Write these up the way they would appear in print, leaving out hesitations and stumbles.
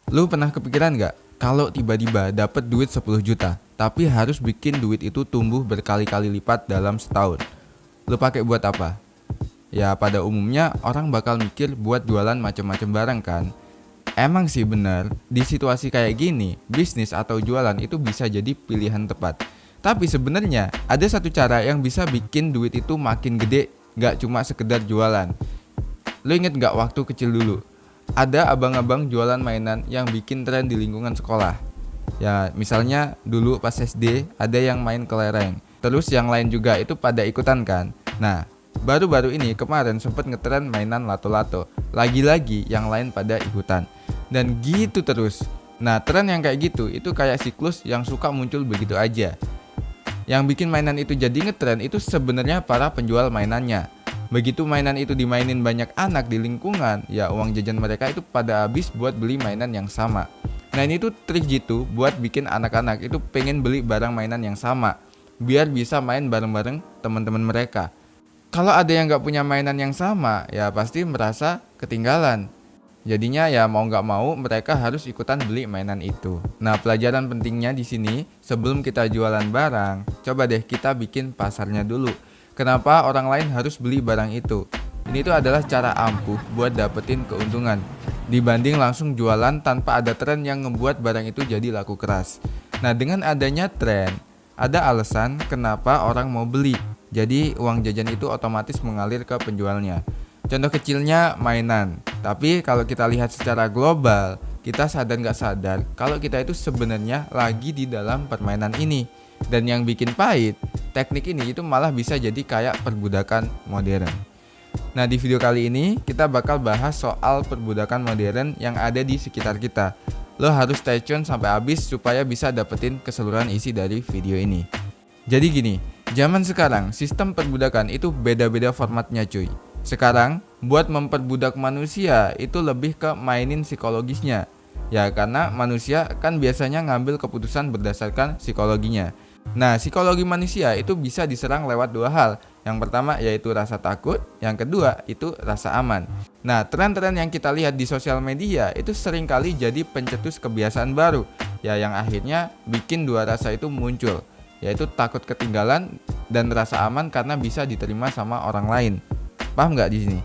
Lu pernah kepikiran nggak kalau tiba-tiba dapet duit 10 juta, tapi harus bikin duit itu tumbuh berkali-kali lipat dalam setahun? Lu pakai buat apa? Ya pada umumnya orang bakal mikir buat jualan macam-macam barang kan. Emang sih bener, di situasi kayak gini, bisnis atau jualan itu bisa jadi pilihan tepat. Tapi sebenarnya ada satu cara yang bisa bikin duit itu makin gede, gak cuma sekedar jualan. Lu inget gak waktu kecil dulu? Ada abang-abang jualan mainan yang bikin tren di lingkungan sekolah. Ya misalnya dulu pas SD ada yang main kelereng. Terus yang lain juga itu pada ikutan kan. Nah baru-baru ini kemarin sempet ngetren mainan lato-lato. Lagi-lagi yang lain pada ikutan. Dan gitu terus. Nah tren yang kayak gitu itu kayak siklus yang suka muncul begitu aja. Yang bikin mainan itu jadi ngetren itu sebenarnya para penjual mainannya. Begitu mainan itu dimainin banyak anak di lingkungan, ya uang jajan mereka itu pada habis buat beli mainan yang sama. Nah ini tuh trik gitu buat bikin anak-anak itu pengen beli barang mainan yang sama, biar bisa main bareng-bareng teman-teman mereka. Kalau ada yang nggak punya mainan yang sama, ya pasti merasa ketinggalan. Jadinya ya mau nggak mau mereka harus ikutan beli mainan itu. Nah pelajaran pentingnya di sini sebelum kita jualan barang, coba deh kita bikin pasarnya dulu. Kenapa orang lain harus beli barang itu? Ini tuh adalah cara ampuh buat dapetin keuntungan dibanding langsung jualan tanpa ada tren yang ngebuat barang itu jadi laku keras. Nah dengan adanya tren, ada alasan kenapa orang mau beli. Jadi uang jajan itu otomatis mengalir ke penjualnya. Contoh kecilnya mainan. Tapi kalau kita lihat secara global, kita sadar nggak sadar kalau kita itu sebenarnya lagi di dalam permainan ini. Dan yang bikin pahit, teknik ini itu malah bisa jadi kayak perbudakan modern. Nah di video kali ini kita bakal bahas soal perbudakan modern yang ada di sekitar kita. Lo harus stay tune sampai habis supaya bisa dapetin keseluruhan isi dari video ini. Jadi gini, zaman sekarang sistem perbudakan itu beda-beda formatnya cuy. Sekarang buat memperbudak manusia itu lebih ke mainin psikologisnya. Ya karena manusia kan biasanya ngambil keputusan berdasarkan psikologinya. Nah psikologi manusia itu bisa diserang lewat dua hal. Yang pertama yaitu rasa takut, yang kedua itu rasa aman. Nah tren-tren yang kita lihat di sosial media itu seringkali jadi pencetus kebiasaan baru. Ya yang akhirnya bikin dua rasa itu muncul, yaitu takut ketinggalan dan rasa aman karena bisa diterima sama orang lain. Paham nggak di sini?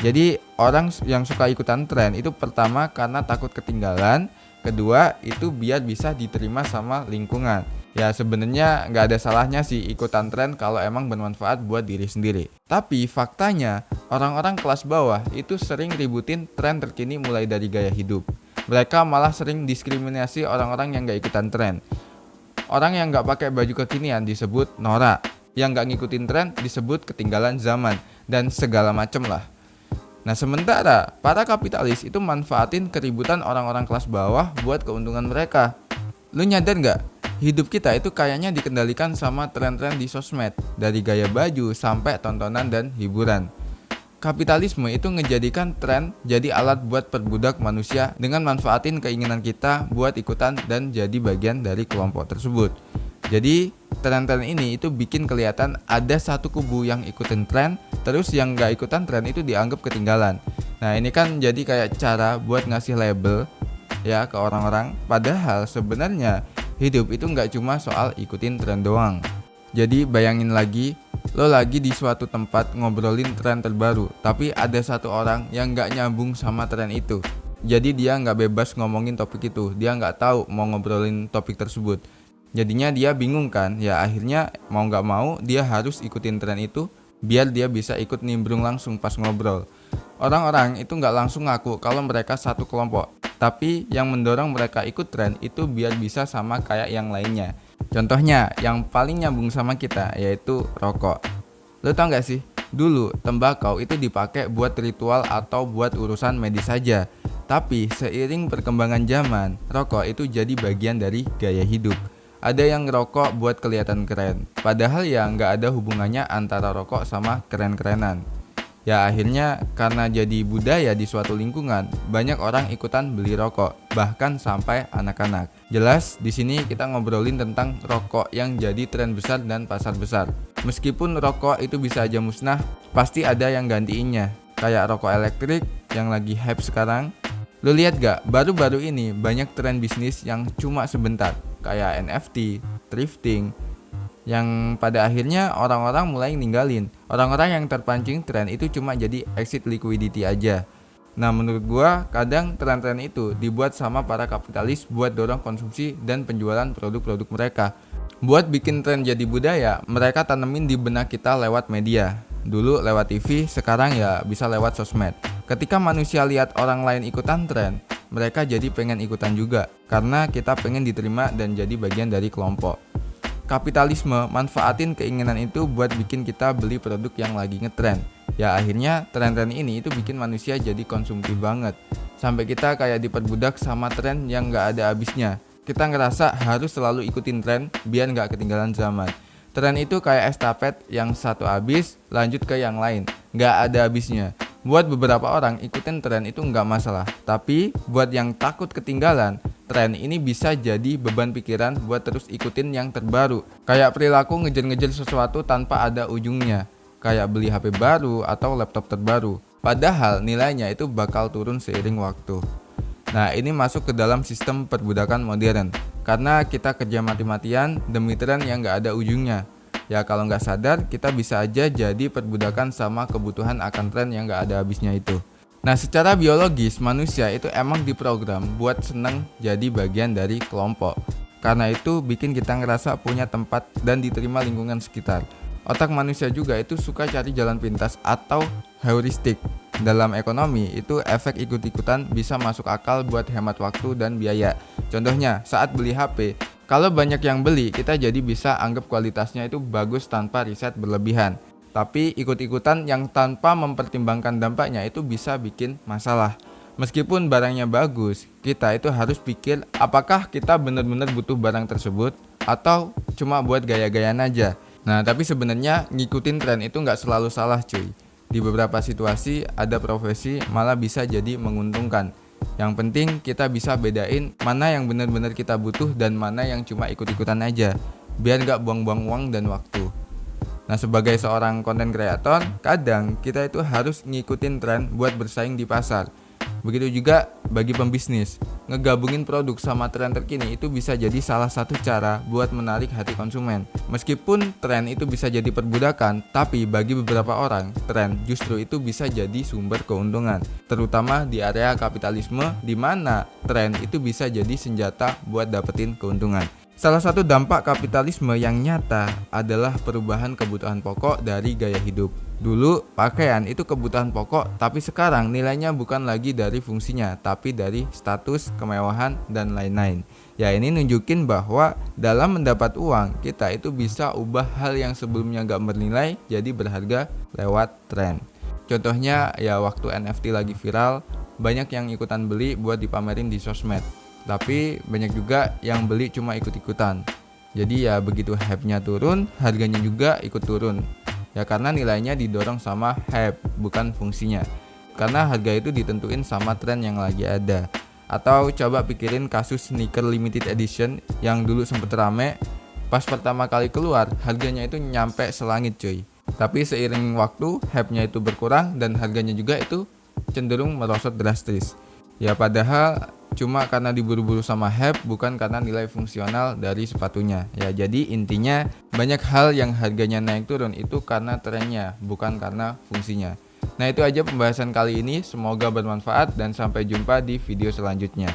Jadi orang yang suka ikutan tren itu pertama karena takut ketinggalan, kedua itu biar bisa diterima sama lingkungan. Ya sebenarnya nggak ada salahnya sih ikutan tren kalau emang bermanfaat buat diri sendiri. Tapi faktanya orang-orang kelas bawah itu sering ributin tren terkini mulai dari gaya hidup. Mereka malah sering diskriminasi orang-orang yang nggak ikutan tren. Orang yang nggak pakai baju kekinian disebut norak, yang nggak ngikutin tren disebut ketinggalan zaman, dan segala macem lah. Nah sementara para kapitalis itu manfaatin keributan orang-orang kelas bawah buat keuntungan mereka. Lu nyadar nggak? Hidup kita itu kayaknya dikendalikan sama tren-tren di sosmed, dari gaya baju sampai tontonan dan hiburan. Kapitalisme itu ngejadikan tren jadi alat buat perbudak manusia dengan manfaatin keinginan kita buat ikutan dan jadi bagian dari kelompok tersebut. Jadi tren-tren ini itu bikin kelihatan ada satu kubu yang ikutin tren, terus yang gak ikutan tren itu dianggap ketinggalan. Nah ini kan jadi kayak cara buat ngasih label ya ke orang-orang. Padahal sebenarnya hidup itu gak cuma soal ikutin tren doang. Jadi bayangin lagi, lo lagi di suatu tempat ngobrolin tren terbaru, tapi ada satu orang yang gak nyambung sama tren itu. Jadi dia gak bebas ngomongin topik itu, dia gak tahu mau ngobrolin topik tersebut. Jadinya dia bingung kan, ya akhirnya mau gak mau dia harus ikutin tren itu biar dia bisa ikut nimbrung langsung pas ngobrol. Orang-orang itu gak langsung ngaku kalau mereka satu kelompok, tapi yang mendorong mereka ikut tren itu biar bisa sama kayak yang lainnya. Contohnya yang paling nyambung sama kita yaitu rokok. Lo tau gak sih, dulu tembakau itu dipakai buat ritual atau buat urusan medis saja. Tapi seiring perkembangan zaman, rokok itu jadi bagian dari gaya hidup. Ada yang ngerokok buat kelihatan keren, padahal ya nggak ada hubungannya antara rokok sama keren-kerenan. Ya akhirnya karena jadi budaya di suatu lingkungan, banyak orang ikutan beli rokok, bahkan sampai anak-anak. Jelas di sini kita ngobrolin tentang rokok yang jadi tren besar dan pasar besar. Meskipun rokok itu bisa aja musnah, pasti ada yang gantiinnya. Kayak rokok elektrik yang lagi hype sekarang. Lu lihat gak, baru-baru ini banyak tren bisnis yang cuma sebentar, kayak NFT, thrifting, yang pada akhirnya orang-orang mulai ninggalin. Orang-orang yang terpancing tren itu cuma jadi exit liquidity aja. Nah menurut gua, kadang tren-tren itu dibuat sama para kapitalis buat dorong konsumsi dan penjualan produk-produk mereka. Buat bikin tren jadi budaya, mereka tanemin di benak kita lewat media. Dulu lewat TV, sekarang ya bisa lewat sosmed. Ketika manusia lihat orang lain ikutan tren, mereka jadi pengen ikutan juga, karena kita pengen diterima dan jadi bagian dari kelompok. Kapitalisme manfaatin keinginan itu buat bikin kita beli produk yang lagi ngetren. Ya akhirnya tren-tren ini itu bikin manusia jadi konsumtif banget, sampai kita kayak diperbudak sama tren yang gak ada habisnya. Kita ngerasa harus selalu ikutin tren biar gak ketinggalan zaman. Tren itu kayak estafet yang satu habis lanjut ke yang lain, gak ada habisnya. Buat beberapa orang ikutin tren itu gak masalah, tapi buat yang takut ketinggalan, tren ini bisa jadi beban pikiran buat terus ikutin yang terbaru. Kayak perilaku ngejar-ngejar sesuatu tanpa ada ujungnya, kayak beli HP baru atau laptop terbaru, padahal nilainya itu bakal turun seiring waktu. Nah ini masuk ke dalam sistem perbudakan modern, karena kita kerja mati-matian demi tren yang gak ada ujungnya. Ya kalau nggak sadar, kita bisa aja jadi perbudakan sama kebutuhan akan tren yang gak ada habisnya itu. Nah secara biologis, manusia itu emang diprogram buat seneng jadi bagian dari kelompok. Karena itu bikin kita ngerasa punya tempat dan diterima lingkungan sekitar. Otak manusia juga itu suka cari jalan pintas atau heuristik. Dalam ekonomi, itu efek ikut-ikutan bisa masuk akal buat hemat waktu dan biaya. Contohnya, saat beli HP, kalau banyak yang beli, kita jadi bisa anggap kualitasnya itu bagus tanpa riset berlebihan. Tapi ikut-ikutan yang tanpa mempertimbangkan dampaknya itu bisa bikin masalah. Meskipun barangnya bagus, kita itu harus pikir apakah kita benar-benar butuh barang tersebut atau cuma buat gaya-gayaan aja. Nah, tapi sebenarnya ngikutin tren itu nggak selalu salah cuy. Di beberapa situasi ada profesi malah bisa jadi menguntungkan. Yang penting kita bisa bedain mana yang benar-benar kita butuh dan mana yang cuma ikut-ikutan aja, biar nggak buang-buang uang dan waktu. Nah sebagai seorang content creator, kadang kita itu harus ngikutin tren buat bersaing di pasar. Begitu juga bagi pembisnis, ngegabungin produk sama tren terkini itu bisa jadi salah satu cara buat menarik hati konsumen. Meskipun tren itu bisa jadi perbudakan, tapi bagi beberapa orang, tren justru itu bisa jadi sumber keuntungan. Terutama di area kapitalisme, di mana tren itu bisa jadi senjata buat dapetin keuntungan. Salah satu dampak kapitalisme yang nyata adalah perubahan kebutuhan pokok dari gaya hidup. Dulu pakaian itu kebutuhan pokok, tapi sekarang nilainya bukan lagi dari fungsinya, tapi dari status, kemewahan, dan lain-lain. Ya ini nunjukin bahwa dalam mendapat uang, kita itu bisa ubah hal yang sebelumnya gak bernilai jadi berharga lewat tren. Contohnya ya waktu NFT lagi viral, banyak yang ikutan beli buat dipamerin di sosmed. Tapi banyak juga yang beli cuma ikut-ikutan. Jadi ya begitu hype-nya turun, harganya juga ikut turun. Ya karena nilainya didorong sama hype, bukan fungsinya. Karena harga itu ditentuin sama tren yang lagi ada. Atau coba pikirin kasus sneaker limited edition yang dulu sempet rame. Pas pertama kali keluar, harganya itu nyampe selangit cuy. Tapi seiring waktu, hype-nya itu berkurang dan harganya juga itu cenderung merosot drastis. Ya padahal cuma karena diburu-buru sama hype, bukan karena nilai fungsional dari sepatunya. Ya jadi intinya banyak hal yang harganya naik turun itu karena trennya, bukan karena fungsinya. Nah itu aja pembahasan kali ini, semoga bermanfaat dan sampai jumpa di video selanjutnya.